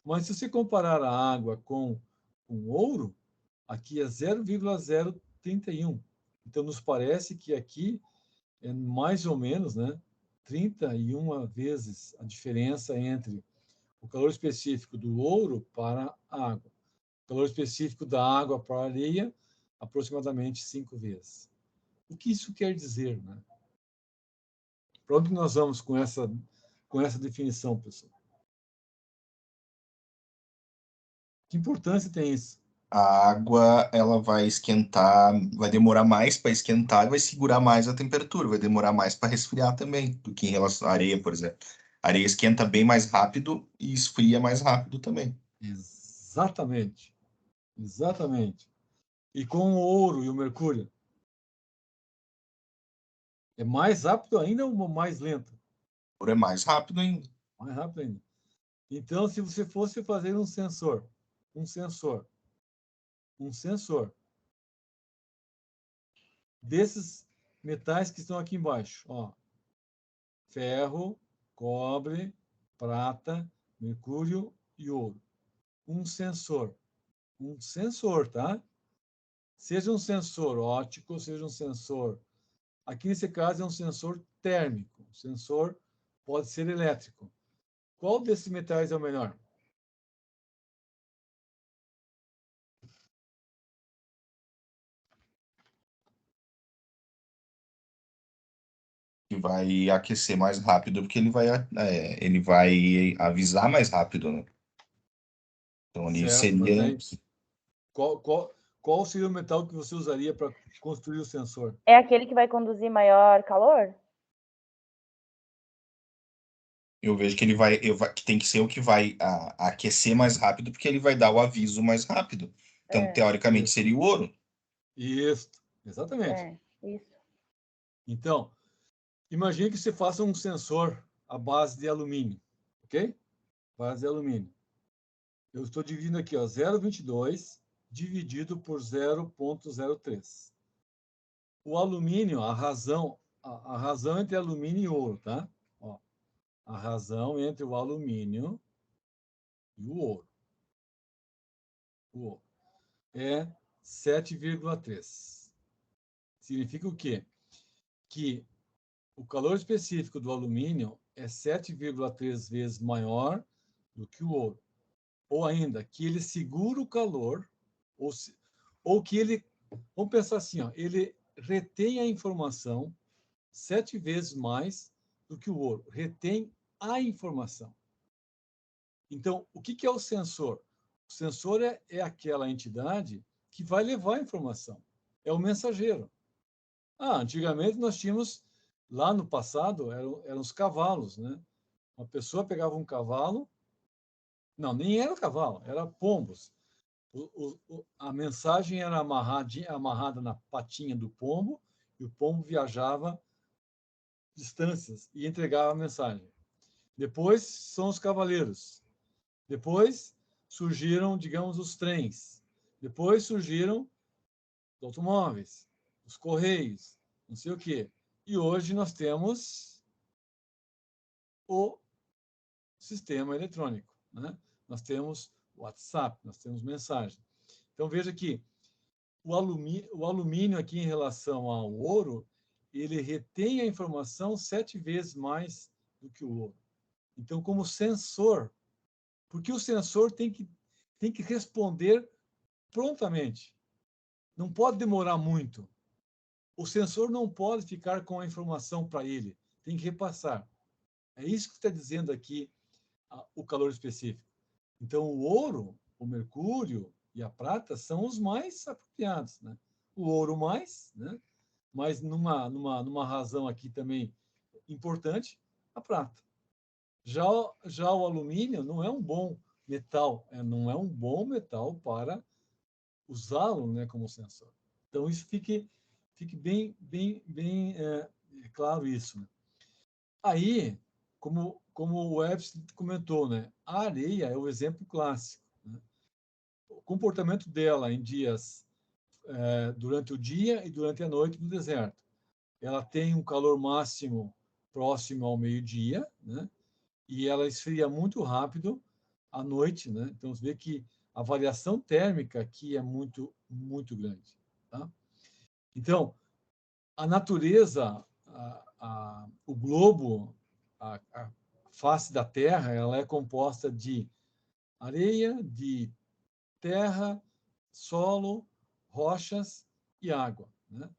Mas se você comparar a água com ouro, aqui é 0,031. Então, nos parece que aqui é mais ou menos, né, 31 vezes a diferença entre o calor específico do ouro para a água. O calor específico da água para a areia, aproximadamente 5 vezes. O que isso quer dizer, né? Para onde nós vamos com essa definição, pessoal? Que importância tem isso? A água, ela vai esquentar, vai demorar mais para esquentar e vai segurar mais a temperatura, vai demorar mais para resfriar também, do que em relação à areia, por exemplo. A areia esquenta bem mais rápido e esfria mais rápido também. Exatamente. Exatamente. E com o ouro e o mercúrio? É mais rápido ainda ou mais lento? O ouro é mais rápido ainda. Mais rápido ainda. Então, se você fosse fazer um sensor desses metais que estão aqui embaixo, ó, ferro, cobre, prata, mercúrio e ouro. Um sensor, tá? Seja um sensor óptico, seja um sensor. Aqui nesse caso é um sensor térmico, o sensor pode ser elétrico. Qual desses metais é o melhor? Que vai aquecer mais rápido, porque ele vai avisar mais rápido, né? Então ali Certo, mas seria. aí qual seria o metal que você usaria para construir o sensor? É aquele que vai conduzir maior calor? Eu vejo que que tem que ser o que vai aquecer mais rápido, porque ele vai dar o aviso mais rápido. Então, teoricamente, Isso. seria o ouro. Isso, exatamente. Isso. Então, imagine que você faça um sensor à base de alumínio, ok? Base de alumínio. Eu estou dividindo aqui, ó, 0,22 dividido por 0,03. O alumínio, a razão entre alumínio e ouro, tá? Ó, a razão entre o alumínio e o ouro. O ouro é 7,3. Significa o quê? Que o calor específico do alumínio é 7,3 vezes maior do que o ouro. Ou ainda, que ele segura o calor, ou que ele, vamos pensar assim, ó, ele retém a informação 7 vezes mais do que o ouro. Retém a informação. Então, o que é o sensor? O sensor é aquela entidade que vai levar a informação. É o mensageiro. Antigamente nós tínhamos, lá no passado, eram os cavalos, né? Uma pessoa pegava um cavalo, não, nem era cavalo, era pombos. A mensagem era amarrada na patinha do pombo, e o pombo viajava distâncias e entregava a mensagem. Depois são os cavaleiros. Depois surgiram, digamos, os trens. Depois surgiram os automóveis, os correios, não sei o quê. E hoje nós temos o sistema eletrônico, né? Nós temos WhatsApp, nós temos mensagem. Então veja que o alumínio aqui em relação ao ouro, ele retém a informação 7 vezes mais do que o ouro. Então, como sensor, porque o sensor tem que responder prontamente. Não pode demorar muito. O sensor não pode ficar com a informação para ele, tem que repassar. É isso que está dizendo aqui o calor específico. Então, o ouro, o mercúrio e a prata são os mais apropriados, né? O ouro mais, né? Mas numa razão aqui também importante, a prata. Já o alumínio não é um bom metal, não é um bom metal para usá-lo, né, como sensor. Então, isso fique bem claro isso, né? Aí, como o Epstein comentou, né, a areia é o exemplo clássico, né? O comportamento dela em dias durante o dia e durante a noite no deserto. Ela tem um calor máximo próximo ao meio-dia, né? E ela esfria muito rápido à noite, né? Então você vê que a variação térmica aqui é muito grande, tá? Então, a natureza, o globo, a face da Terra, ela é composta de areia, de terra, solo, rochas e água, né?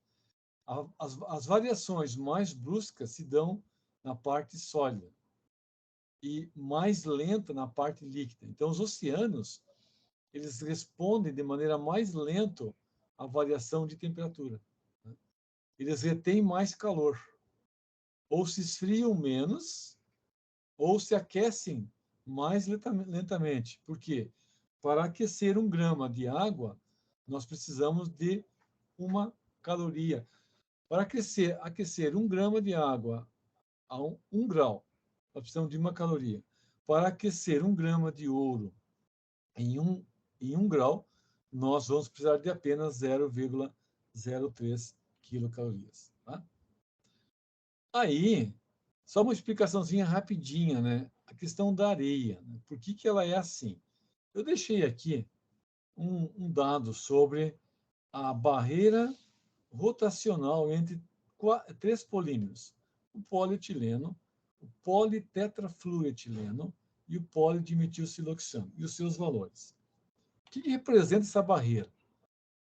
As variações mais bruscas se dão na parte sólida e mais lenta na parte líquida. Então, os oceanos, eles respondem de maneira mais lenta à variação de temperatura, né? Eles retêm mais calor, ou se esfriam menos, ou se aquecem mais lentamente. Por quê? Para aquecer 1 grama de água, nós precisamos de 1 caloria. Para aquecer 1 grama de água a 1 grau, nós precisamos de 1 caloria. Para aquecer 1 grama de ouro em 1 grau, nós vamos precisar de apenas 0,03 quilocalorias. Tá? Aí, só uma explicaçãozinha rapidinha, né? A questão da areia. Né? Por que ela é assim? Eu deixei aqui um dado sobre a barreira rotacional entre 3 polímeros: o polietileno, o politetrafluoretileno e o polidimetilsiloxano, e os seus valores. O que representa essa barreira?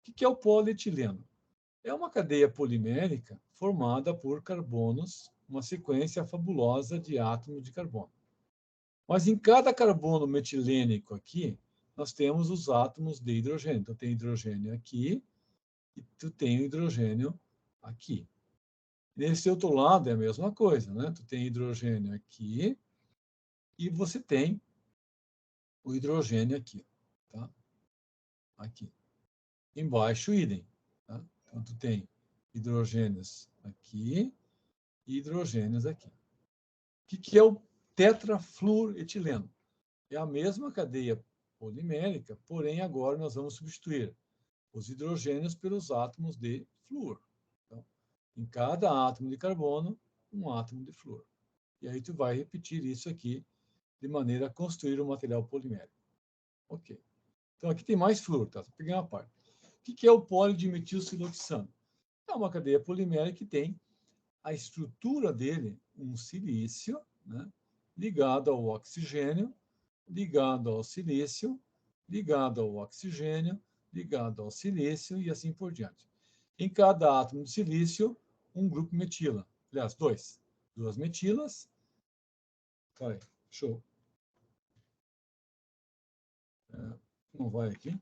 O que é o polietileno? É uma cadeia polimérica formada por carbonos, uma sequência fabulosa de átomos de carbono. Mas em cada carbono metilênico aqui, nós temos os átomos de hidrogênio. Então, tem hidrogênio aqui e tu tem o hidrogênio aqui. Nesse outro lado é a mesma coisa, né? Tu tem hidrogênio aqui e você tem o hidrogênio aqui, tá? Aqui. Embaixo, idem. Tá? Então, tu tem hidrogênios aqui e hidrogênios aqui. O que é o tetrafluoretileno? É a mesma cadeia polimérica, porém agora nós vamos substituir os hidrogênios pelos átomos de flúor. Então, em cada átomo de carbono, um átomo de flúor. E aí tu vai repetir isso aqui de maneira a construir um material polimérico. Ok. Então aqui tem mais flúor, tá? Peguei uma parte. O que é o polidimetilsiloxano? É uma cadeia polimérica que tem a estrutura dele, um silício, né, ligado ao oxigênio, ligado ao silício, ligado ao oxigênio, ligado ao silício e assim por diante. Em cada átomo de silício, um grupo metila. Aliás, duas metilas. Peraí, show. Não vai aqui.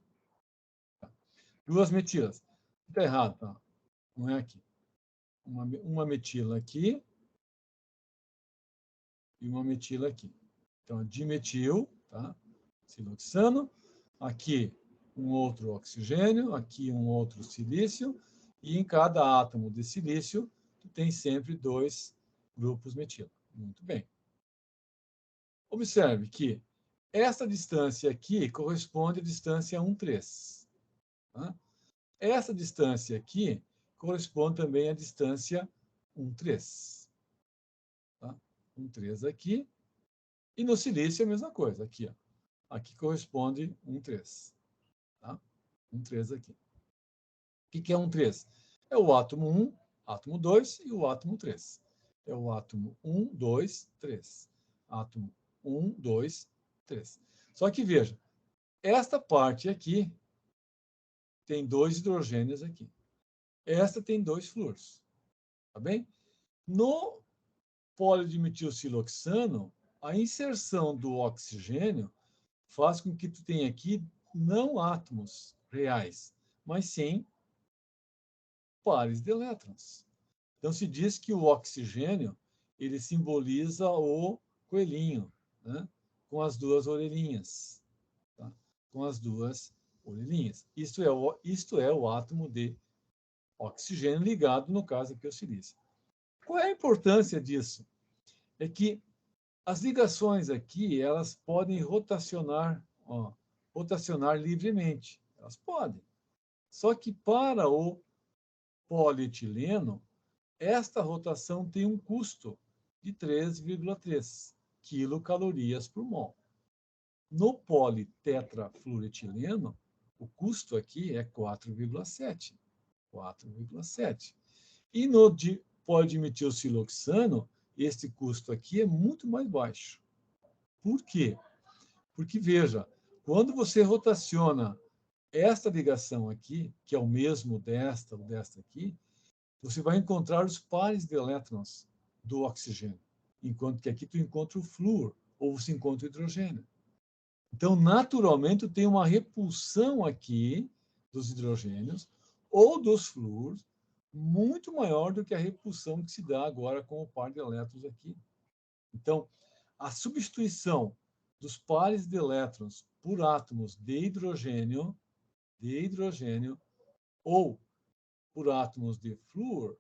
Duas metilas. Está errado, tá? Não é aqui. Uma metila aqui e uma metila aqui. Então, dimetil, tá? Siloxano. Aqui um outro oxigênio, aqui um outro silício, e em cada átomo de silício, tu tem sempre 2 grupos metila. Muito bem. Observe que essa distância aqui corresponde à distância 1,3. Tá? Essa distância aqui corresponde também à distância 1,3. Tá? 1,3 aqui. E no silício é a mesma coisa, aqui. Ó. Aqui corresponde 1,3. Tá? 1,3 aqui. O que é 1,3? É o átomo 1, átomo 2 e o átomo 3. É o átomo 1, 2, 3. Átomo 1, 2, 3. Só que veja, esta parte aqui tem 2 hidrogênios aqui. Esta tem 2 flúoros. Tá bem? No polidimetilsiloxano, a inserção do oxigênio faz com que tu tenha aqui não átomos reais, mas sim pares de elétrons. Então, se diz que o oxigênio ele simboliza o coelhinho, né? Com as 2 orelhinhas. Tá? Com as 2 orelhinhas. Isto é o átomo de oxigênio ligado, no caso aqui, ao silício. Qual é a importância disso? É que as ligações aqui, elas podem rotacionar livremente. Elas podem. Só que para o polietileno, esta rotação tem um custo de 3,3 quilocalorias por mol. No politetrafluoretileno, o custo aqui é 4,7. 4,7. E no polidimetilsiloxano, este custo aqui é muito mais baixo. Por quê? Porque, veja, quando você rotaciona esta ligação aqui, que é o mesmo desta ou desta aqui, você vai encontrar os pares de elétrons do oxigênio, enquanto que aqui tu encontra o flúor, ou você encontra o hidrogênio. Então, naturalmente, tem uma repulsão aqui dos hidrogênios ou dos flúors muito maior do que a repulsão que se dá agora com o par de elétrons aqui. Então, a substituição dos pares de elétrons por átomos de hidrogênio ou por átomos de flúor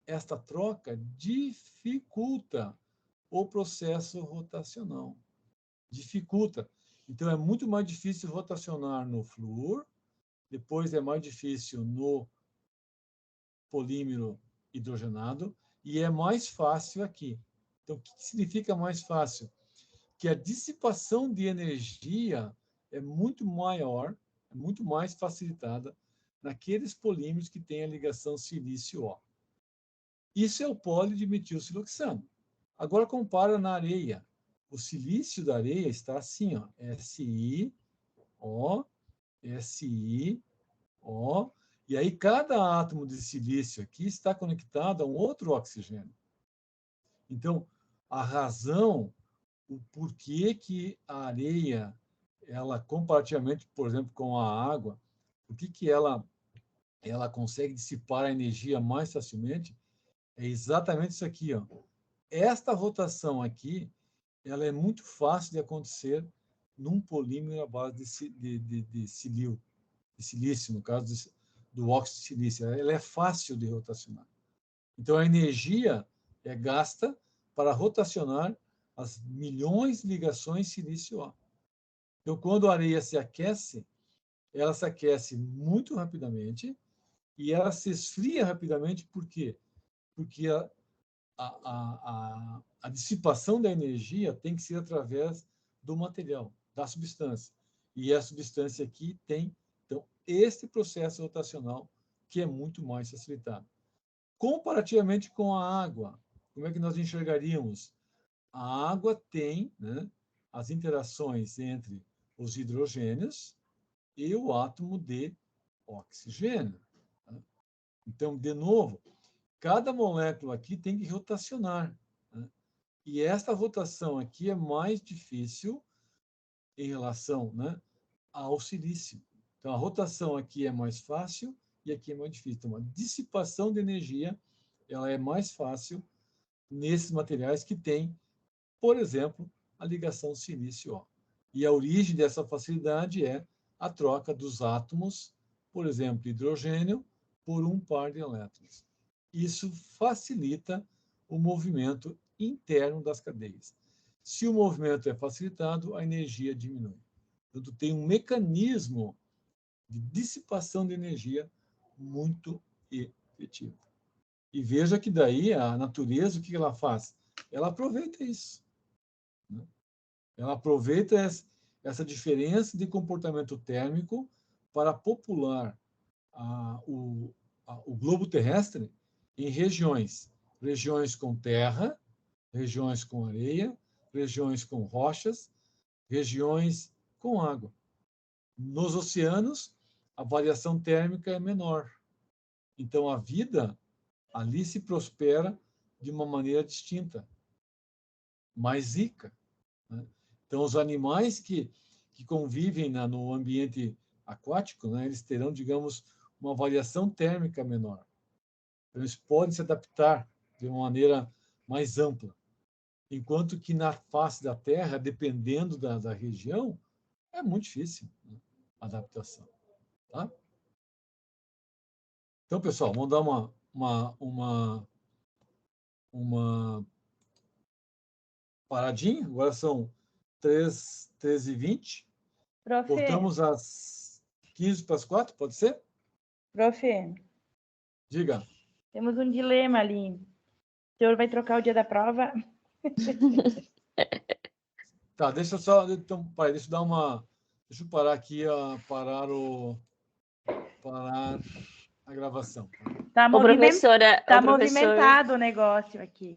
esta troca dificulta o processo rotacional. Dificulta. Então, é muito mais difícil rotacionar no flúor, depois é mais difícil no polímero hidrogenado, e é mais fácil aqui. Então, o que significa mais fácil? Que a dissipação de energia é muito maior, é muito mais facilitada naqueles polímeros que têm a ligação silício-O. Isso é o polidimetilsiloxano. Agora, compara na areia. O silício da areia está assim, ó, SiO, SiO, e aí cada átomo de silício aqui está conectado a um outro oxigênio. Então, a razão, o porquê que a areia, ela comparativamente, por exemplo, com a água, por que ela consegue dissipar a energia mais facilmente, é exatamente isso aqui, ó. Esta rotação aqui, ela é muito fácil de acontecer num polímero à base de silício, no caso do óxido de silício. Ela é fácil de rotacionar. Então, a energia é gasta para rotacionar as milhões de ligações silício-O. Então, quando a areia se aquece, ela se aquece muito rapidamente e ela se esfria rapidamente. Por quê? Porque a dissipação da energia tem que ser através do material, da substância. E a substância aqui tem, então, este processo rotacional que é muito mais facilitado. Comparativamente com a água, como é que nós enxergaríamos? A água tem, né, as interações entre os hidrogênios e o átomo de oxigênio. Então, de novo, cada molécula aqui tem que rotacionar, né? E esta rotação aqui é mais difícil em relação, né, ao silício. Então, a rotação aqui é mais fácil e aqui é mais difícil. Então, a dissipação de energia ela é mais fácil nesses materiais que têm, por exemplo, a ligação silício-O. E a origem dessa facilidade é a troca dos átomos, por exemplo, hidrogênio, por um par de elétrons. Isso facilita o movimento interno das cadeias. Se o movimento é facilitado, a energia diminui. Então, tem um mecanismo de dissipação de energia muito efetivo. E veja que daí a natureza, o que ela faz? Ela aproveita isso, né? Ela aproveita essa diferença de comportamento térmico para popular o globo terrestre em regiões com terra, regiões com areia, regiões com rochas, regiões com água. Nos oceanos, a variação térmica é menor. Então, a vida ali se prospera de uma maneira distinta, mais rica, né? Então, os animais que convivem no ambiente aquático, né, eles terão, digamos, uma variação térmica menor. Então, eles podem se adaptar de uma maneira mais ampla. Enquanto que na face da Terra, dependendo da região, é muito difícil, né, a adaptação. Tá? Então, pessoal, vamos dar uma paradinha. Agora são 13h20. Prof, Voltamos às 15:45, pode ser? prof, Diga. temos um dilema ali. O senhor vai trocar o dia da prova? Tá, deixa eu só. Então, pai, deixa eu dar uma. Deixa eu parar aqui, parar a gravação. Tá, Ô, professora, tá o professor... movimentado o negócio aqui.